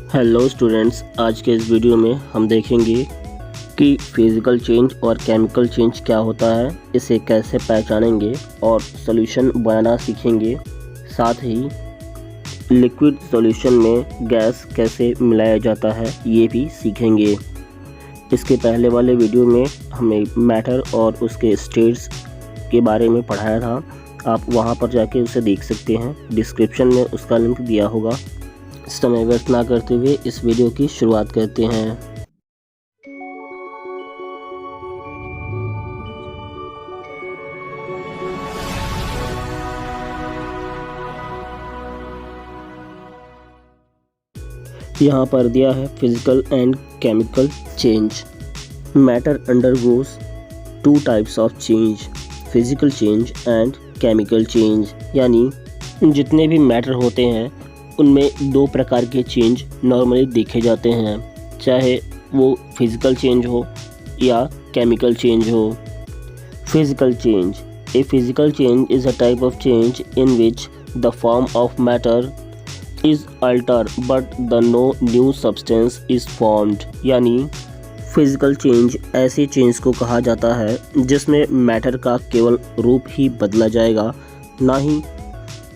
Hello students, आज के इस वीडियो में हम देखेंगे कि फिज़िकल चेंज और केमिकल चेंज क्या होता है, इसे कैसे पहचानेंगे और सॉल्यूशन बनाना सीखेंगे। साथ ही लिक्विड सॉल्यूशन में गैस कैसे मिलाया जाता है ये भी सीखेंगे। इसके पहले वाले वीडियो में हमने मैटर और उसके स्टेट्स के बारे में पढ़ाया था, आप वहां पर जाके उसे देख सकते हैं। डिस्क्रिप्शन में उसका लिंक दिया होगा। समय व्यर्थ ना करते हुए इस वीडियो की शुरुआत करते हैं। यहाँ पर दिया है physical and chemical change. Matter undergoes two types of change, physical change and chemical change. यानी जितने भी मैटर होते हैं उनमें दो प्रकार के चेंज नॉर्मली देखे जाते हैं, चाहे वो फिजिकल चेंज हो या केमिकल चेंज हो। Physical change, a physical change is a type of change in which the form of matter is alter but the no new substance is formed. यानी physical change ऐसे change को कहा जाता है जिसमें मैटर का केवल रूप ही बदला जाएगा, ना ही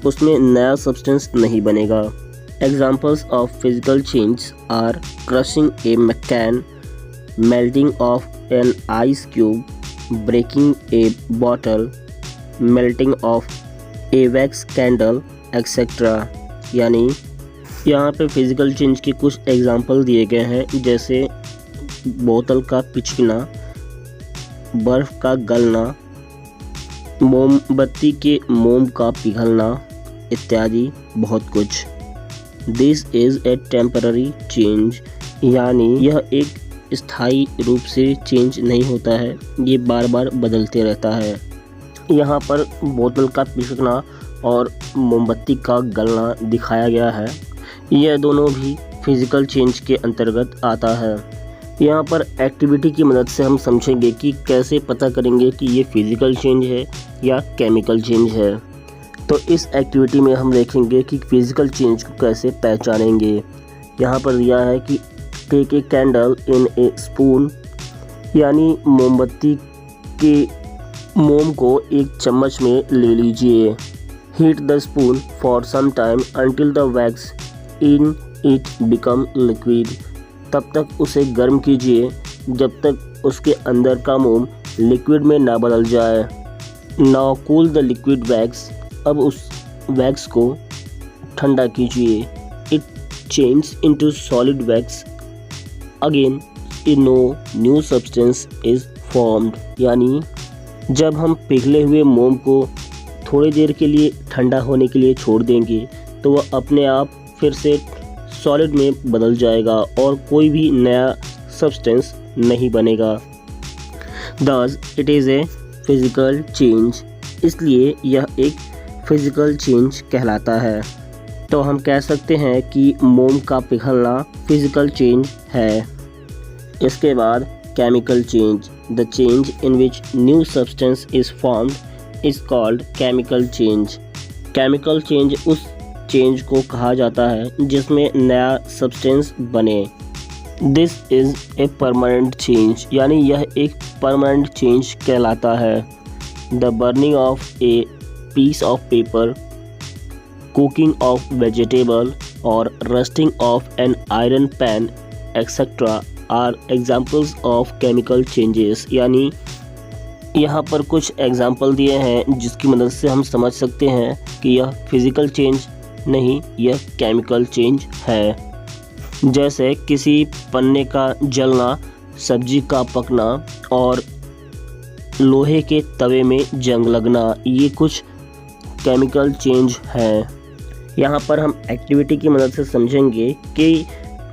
उसमें नया सब्सटेंस नहीं बनेगा। Examples of physical change are crushing a मैकेन, melting of an ice cube, breaking a bottle, melting of a wax candle et cetera. यानी यहाँ पे फिजिकल चेंज के कुछ एग्जाम्पल दिए गए हैं, जैसे बोतल का पिचकना, बर्फ़ का गलना, मोमबत्ती के मोम का पिघलना इत्यादि बहुत कुछ। This is A temporary change, यानी यह एक स्थायी रूप से चेंज नहीं होता है, ये बार बार बदलते रहता है। यहाँ पर बोतल का पिघलना और मोमबत्ती का गलना दिखाया गया है, यह दोनों भी फिजिकल चेंज के अंतर्गत आता है। यहाँ पर एक्टिविटी की मदद से हम समझेंगे कि कैसे पता करेंगे कि ये फिजिकल चेंज है या केमिकल चेंज है। तो इस एक्टिविटी में हम देखेंगे कि फिजिकल चेंज को कैसे पहचानेंगे। यहाँ पर दिया है कि take a candle in a spoon, यानी मोमबत्ती के मोम को एक चम्मच में ले लीजिए। Heat the spoon for some time until the wax in it become liquid, तब तक उसे गर्म कीजिए जब तक उसके अंदर का मोम लिक्विड में ना बदल जाए। Now cool the liquid wax, अब उस वैक्स को ठंडा कीजिए। It change into solid wax again, no new substance is formed. यानी जब हम पिघले हुए मोम को थोड़ी देर के लिए ठंडा होने के लिए छोड़ देंगे तो वह अपने आप फिर से सॉलिड में बदल जाएगा और कोई भी नया सब्सटेंस नहीं बनेगा। Thus it is a physical change, इसलिए यह एक फिजिकल चेंज कहलाता है। तो हम कह सकते हैं कि मोम का पिघलना फिजिकल चेंज है। इसके बाद chemical change, the change in which new substance is formed is called chemical change. Chemical change उस चेंज को कहा जाता है जिसमें नया सब्सटेंस बने। This is a permanent change, यानी यह एक परमानेंट चेंज कहलाता है। The burning of a piece of paper, cooking of vegetable और rusting of an iron pan etcetera are examples of chemical changes. यानी यहाँ पर कुछ एग्जाम्पल दिए हैं जिसकी मदद से हम समझ सकते हैं कि यह फिजिकल चेंज नहीं, यह केमिकल चेंज है। जैसे किसी पन्ने का जलना, सब्जी का पकना और लोहे के तवे में जंग लगना, ये कुछ केमिकल चेंज है। यहाँ पर हम एक्टिविटी की मदद से समझेंगे कि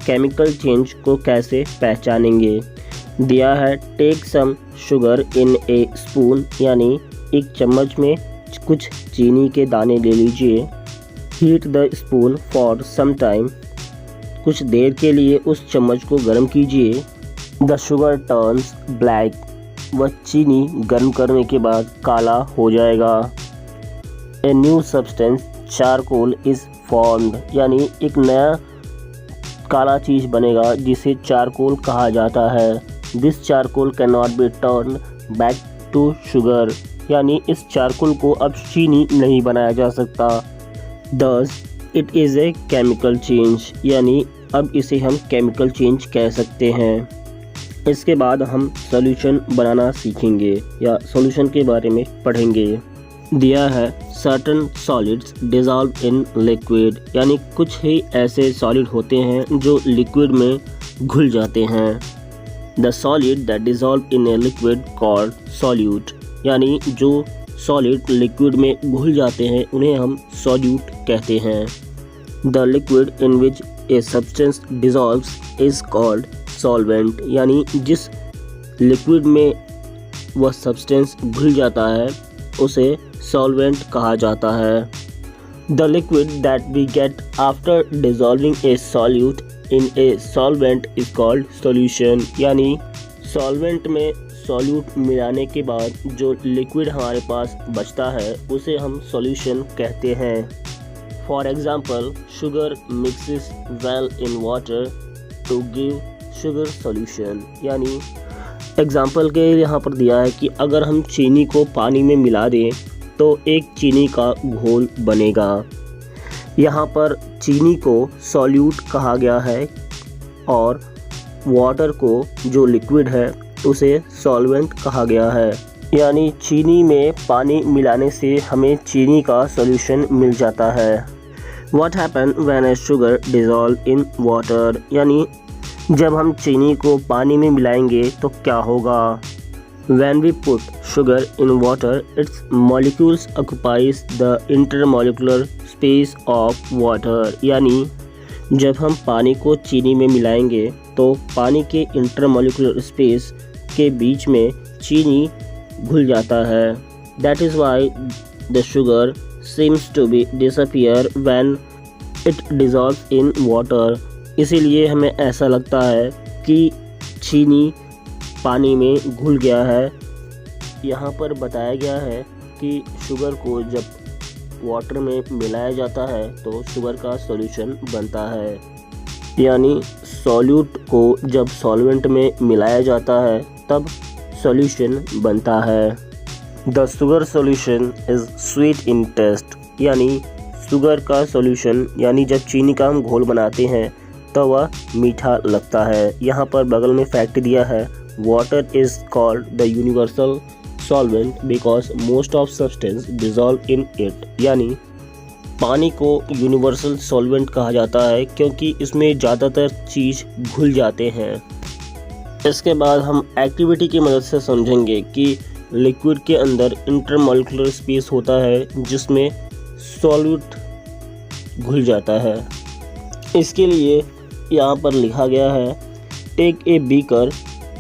केमिकल चेंज को कैसे पहचानेंगे। दिया है take some sugar in a spoon, यानी एक चम्मच में कुछ चीनी के दाने ले लीजिए। Heat the spoon for some time, कुछ देर के लिए उस चम्मच को गर्म कीजिए। द शुगर टर्न्स ब्लैक, वह चीनी गर्म करने के बाद काला हो जाएगा। A new substance charcoal is formed, यानी एक नया काला चीज़ बनेगा जिसे चारकोल कहा जाता है। This charcoal can not be turn back to sugar, यानी इस चारकोल को अब चीनी नहीं बनाया जा सकता। Thus it is a chemical change, यानी अब इसे हम केमिकल चेंज कह सकते हैं। इसके बाद हम सॉल्यूशन बनाना सीखेंगे या सॉल्यूशन के बारे में पढ़ेंगे। दिया है certain solids dissolve in liquid, यानी कुछ ही ऐसे सॉलिड होते हैं जो लिक्विड में घुल जाते हैं। The solid that dissolve in a liquid called solute, यानी जो सॉलिड लिक्विड में घुल जाते हैं उन्हें हम सॉल्यूट कहते हैं। The liquid in which a substance dissolves is called solvent, यानी जिस लिक्विड में वह सब्सटेंस घुल जाता है उसे सॉल्वेंट कहा जाता है। The liquid that we get after dissolving a solute in a solvent is called solution, यानी सॉल्वेंट में सॉल्यूट मिलाने के बाद जो लिक्विड हमारे पास बचता है उसे हम सॉल्यूशन कहते हैं। For example, sugar mixes well in water to give sugar solution, यानी एग्जाम्पल के यहाँ पर दिया है कि अगर हम चीनी को पानी में मिला दें तो एक चीनी का घोल बनेगा। यहाँ पर चीनी को सॉल्यूट कहा गया है और वाटर को, जो लिक्विड है, उसे सॉल्वेंट कहा गया है। यानी चीनी में पानी मिलाने से हमें चीनी का सॉल्यूशन मिल जाता है। What happen when a sugar dissolve in water, यानी जब हम चीनी को पानी में मिलाएंगे तो क्या होगा। When we put sugar in water, its molecules occupies the intermolecular space of water, यानी जब हम पानी को चीनी में मिलाएंगे तो पानी के इंटरमोलिकुलर स्पेस के बीच में चीनी घुल जाता है। That is why the sugar seems to be disappear when it dissolves in water, इसीलिए हमें ऐसा लगता है कि चीनी पानी में घुल गया है। यहाँ पर बताया गया है कि शुगर को जब वाटर में मिलाया जाता है तो शुगर का सॉल्यूशन बनता है, यानी सॉल्यूट को जब सॉल्वेंट में मिलाया जाता है तब सॉल्यूशन बनता है। The sugar solution is sweet in taste, यानी शुगर का सॉल्यूशन, यानी जब चीनी का हम घोल बनाते हैं तो वह मीठा लगता है। यहाँ पर बगल में फैक्ट दिया है, water is called the universal solvent because most of substance dissolve in it, यानी पानी को यूनिवर्सल सॉल्वेंट कहा जाता है क्योंकि इसमें ज़्यादातर चीज़ घुल जाते हैं। इसके बाद हम एक्टिविटी की मदद से समझेंगे कि लिक्विड के अंदर इंटरमोलिकुलर स्पेस होता है जिसमें सॉल्यूट घुल जाता है। इसके लिए यहाँ पर लिखा गया है, टेक ए बीकर,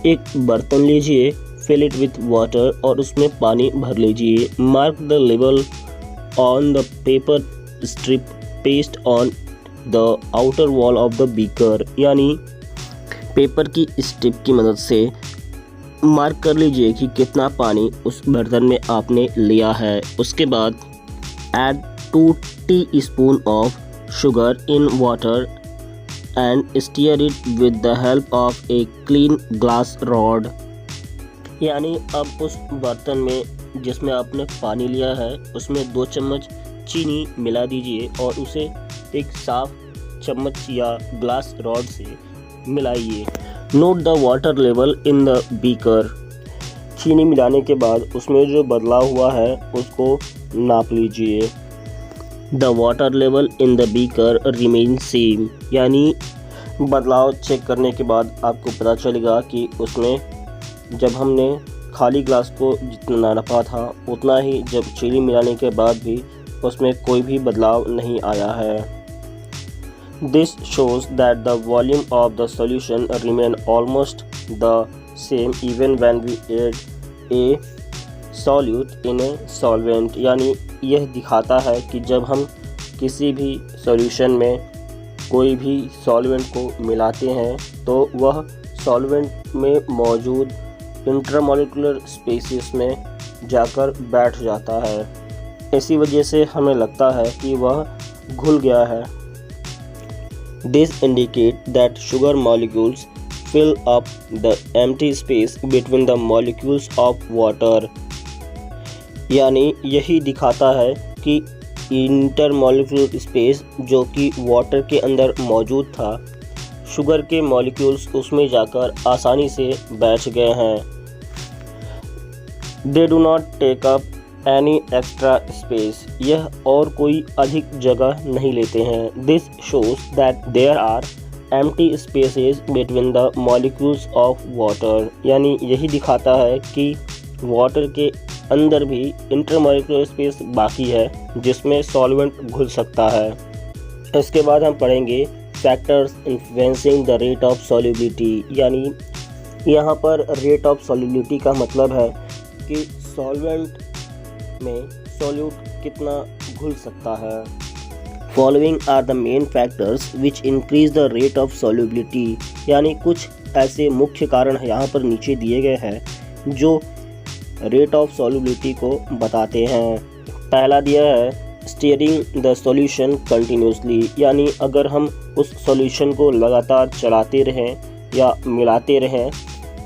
एक बर्तन लीजिए, फिल इट विथ वाटर और उसमें पानी भर लीजिए। Mark the label on the paper strip paste on the outer wall of the beaker, यानी पेपर की स्ट्रिप की मदद से मार्क कर लीजिए कि कितना पानी उस बर्तन में आपने लिया है। उसके बाद add 2 teaspoon of sugar in water and stir it with the help of a clean glass rod, यानी अब उस बर्तन में जिसमें आपने पानी लिया है उसमें 2 चम्मच चीनी मिला दीजिए और उसे एक साफ चम्मच या ग्लास रॉड से मिलाइए। Note the water level in the beaker, चीनी मिलाने के बाद उसमें जो बदलाव हुआ है उसको नाप लीजिए। The water level in the beaker remain same, यानी बदलाव चेक करने के बाद आपको पता चलेगा कि उसमें जब हमने खाली ग्लास को जितना नापा था उतना ही जब चीनी मिलाने के बाद भी उसमें कोई भी बदलाव नहीं आया है। This shows that the volume of the solution remain almost the same even when we add a solute in a solvent, यानी यह दिखाता है कि जब हम किसी भी सॉल्यूशन में कोई भी सॉल्वेंट को मिलाते हैं तो वह सॉल्वेंट में मौजूद इंटरमोलिकुलर स्पेसिस में जाकर बैठ जाता है। इसी वजह से हमें लगता है कि वह घुल गया है। This indicate that sugar molecules fill up the empty space between the molecules of water। यानी यही दिखाता है कि इंटरमॉलिक्यूलर स्पेस जो कि वाटर के अंदर मौजूद था, शुगर के मॉलिक्यूल्स उसमें जाकर आसानी से बैठ गए हैं। They do not take up any extra space। यह और कोई अधिक जगह नहीं लेते हैं। This shows that there are empty spaces between the molecules of water। यानी यही दिखाता है कि वाटर के अंदर भी इंटरमॉलिक्यूलर स्पेस बाकी है जिसमें सॉल्वेंट घुल सकता है। इसके बाद हम पढ़ेंगे factors influencing the rate of solubility. यानी यहाँ पर रेट ऑफ सॉल्युबिलिटी का मतलब है कि सॉल्वेंट में सॉल्यूट कितना घुल सकता है। Following are the main factors which increase the rate of solubility. यानी कुछ ऐसे मुख्य कारण यहाँ पर नीचे दिए गए हैं जो रेट ऑफ सॉल्युबिलिटी को बताते हैं। पहला दिया है स्टीयरिंग द सॉल्यूशन कंटिन्यूसली। यानी अगर हम उस सॉल्यूशन को लगातार चलाते रहें या मिलाते रहें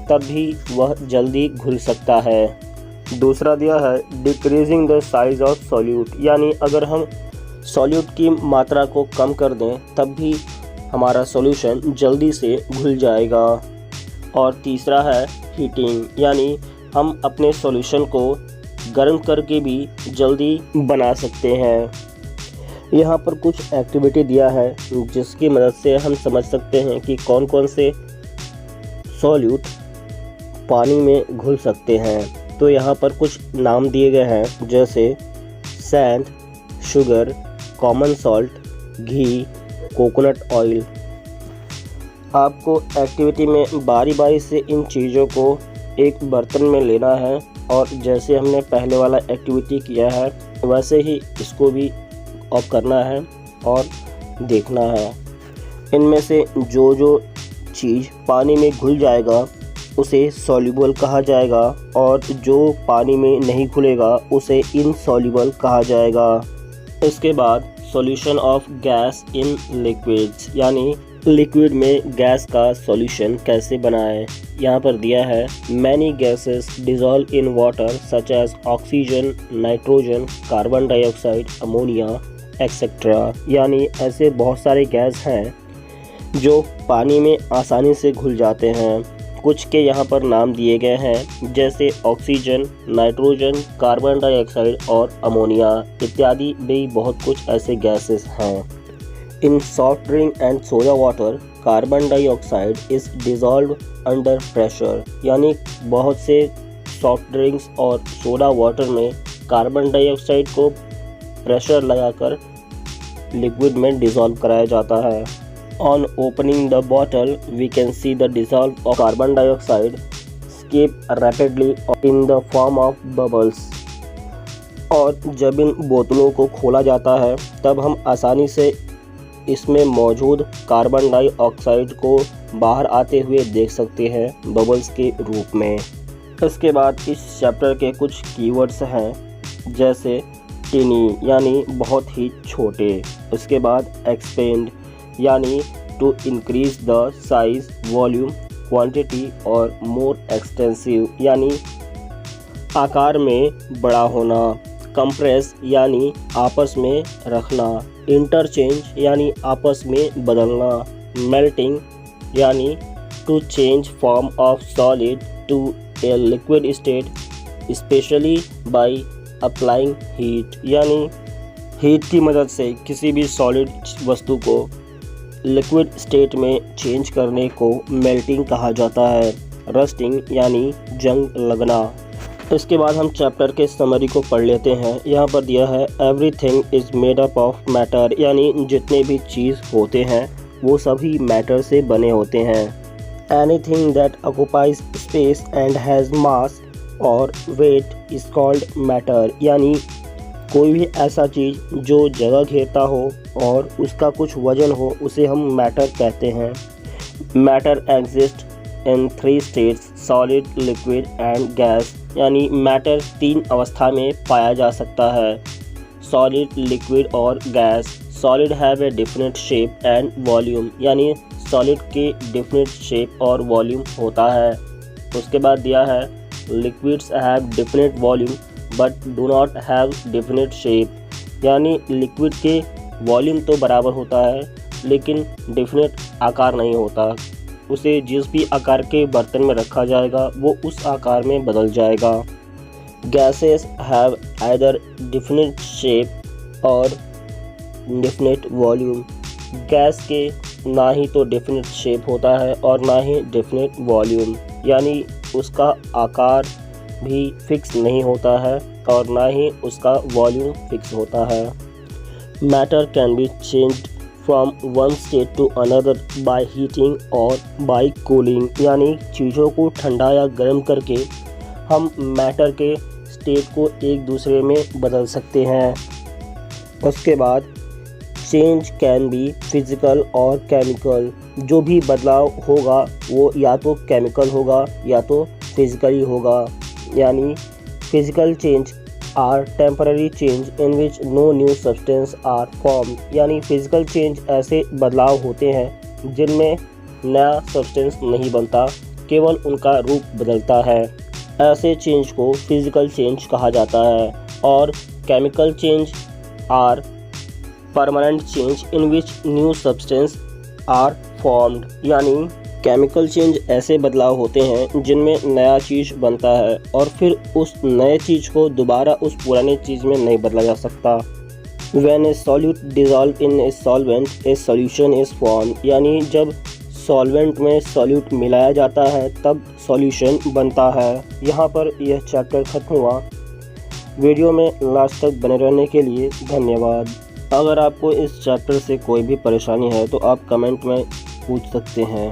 तब भी वह जल्दी घुल सकता है। दूसरा दिया है decreasing the size of solute. यानी अगर हम सॉल्यूट की मात्रा को कम कर दें तब भी हमारा सॉल्यूशन जल्दी से घुल जाएगा। और तीसरा है हीटिंग। यानी हम अपने सॉल्यूशन को गर्म करके भी जल्दी बना सकते हैं। यहाँ पर कुछ एक्टिविटी दिया है जिसकी मदद से हम समझ सकते हैं कि कौन कौन से सॉल्यूट पानी में घुल सकते हैं। तो यहाँ पर कुछ नाम दिए गए हैं जैसे सैंड, शुगर, कॉमन सॉल्ट, घी, कोकोनट ऑयल। आपको एक्टिविटी में बारी बारी से इन चीज़ों को एक बर्तन में लेना है और जैसे हमने पहले वाला एक्टिविटी किया है वैसे ही इसको भी ऑफ करना है और देखना है। इनमें से जो जो चीज़ पानी में घुल जाएगा उसे सॉल्युबल कहा जाएगा और जो पानी में नहीं घुलेगा उसे इनसॉल्युबल कहा जाएगा। इसके बाद solution of gas in liquids. यानी लिक्विड में गैस का सॉल्यूशन कैसे बनाएं। यहाँ पर दिया है many gases dissolve in water such as oxygen, nitrogen, carbon dioxide, ammonia etcetera. यानी ऐसे बहुत सारे गैस हैं जो पानी में आसानी से घुल जाते हैं। कुछ के यहाँ पर नाम दिए गए हैं जैसे ऑक्सीजन, नाइट्रोजन, कार्बन डाइऑक्साइड और अमोनिया इत्यादि भी बहुत कुछ ऐसे गैसेस हैं। इन soft drink and soda water carbon dioxide is dissolve under pressure. यानी बहुत से सॉफ्ट ड्रिंक्स और सोडा वाटर में कार्बन डाइऑक्साइड को प्रेशर लगाकर लिक्विड में डिजॉल्व कराया जाता है। On opening the bottle we can see the dissolve of carbon dioxide escape rapidly in the form of bubbles। और जब इन बोतलों को खोला जाता है तब हम आसानी से इसमें मौजूद कार्बन डाइऑक्साइड को बाहर आते हुए देख सकते हैं बबल्स के रूप में। इसके बाद इस चैप्टर के कुछ कीवर्ड्स हैं जैसे टिनी यानी बहुत ही छोटे। उसके बाद एक्सपेंड यानी to increase the size, volume, quantity और मोर एक्सटेंसिव यानी आकार में बड़ा होना। कंप्रेस यानी आपस में रखना। इंटरचेंज यानी आपस में बदलना। मेल्टिंग यानी to change form of solid to a liquid state specially by applying heat यानी हीट की मदद से किसी भी सॉलिड वस्तु को लिक्विड स्टेट में चेंज करने को मेल्टिंग कहा जाता है। रस्टिंग यानी जंग लगना। इसके बाद हम चैप्टर के समरी को पढ़ लेते हैं। यहाँ पर दिया है everything is made up of matter यानी जितने भी चीज़ होते हैं वो सभी मैटर से बने होते हैं। Anything that occupies space and has मास और वेट इज़ कॉल्ड मैटर यानी कोई भी ऐसा चीज़ जो जगह घेरता हो और उसका कुछ वजन हो उसे हम मैटर कहते हैं। Matter exist in 3 states solid, liquid and gas यानी मैटर 3 अवस्था में पाया जा सकता है, सॉलिड, लिक्विड और gas. Solid have a definite shape and volume, यानी सॉलिड के डिफिनिट शेप और वॉल्यूम होता है। उसके बाद दिया है liquids have definite volume but do not have definite shape, यानी लिक्विड के वॉल्यूम तो बराबर होता है लेकिन डिफिनिट आकार नहीं होता। उसे जिस भी आकार के बर्तन में रखा जाएगा वो उस आकार में बदल जाएगा। Gases have either definite shape और डिफिनिट वॉल्यूम, गैस के ना ही तो डिफिनिट शेप होता है और ना ही डिफिनिट वॉल्यूम, यानी उसका आकार भी फिक्स नहीं होता है और ना ही उसका वॉल्यूम फिक्स होता है। Matter can be changed from one state to another by heating और बाय कूलिंग, यानी चीज़ों को ठंडा या गर्म करके हम मैटर के स्टेट को एक दूसरे में बदल सकते हैं। उसके बाद चेंज कैन बी फिजिकल और केमिकल, जो भी बदलाव होगा वो या तो केमिकल होगा या तो फिजिकली होगा, यानी physical change are temporary change in which no new substance are form, यानी फिजिकल चेंज ऐसे बदलाव होते हैं जिनमें नया सब्सटेंस नहीं बनता, केवल उनका रूप बदलता है। ऐसे चेंज को फिजिकल चेंज कहा जाता है। और chemical change are permanent change in which new substance are formed, यानी केमिकल चेंज ऐसे बदलाव होते हैं जिनमें नया चीज़ बनता है और फिर उस नए चीज़ को दोबारा उस पुरानी चीज़ में नहीं बदला जा सकता। When a solute dissolve in a solvent, a solution is formed, यानी जब सॉल्वेंट में सॉल्यूट मिलाया जाता है तब सॉल्यूशन बनता है। यहाँ पर यह चैप्टर खत्म हुआ। वीडियो में लास्ट तक बने रहने के लिए धन्यवाद। अगर आपको इस चैप्टर से कोई भी परेशानी है तो आप कमेंट में पूछ सकते हैं।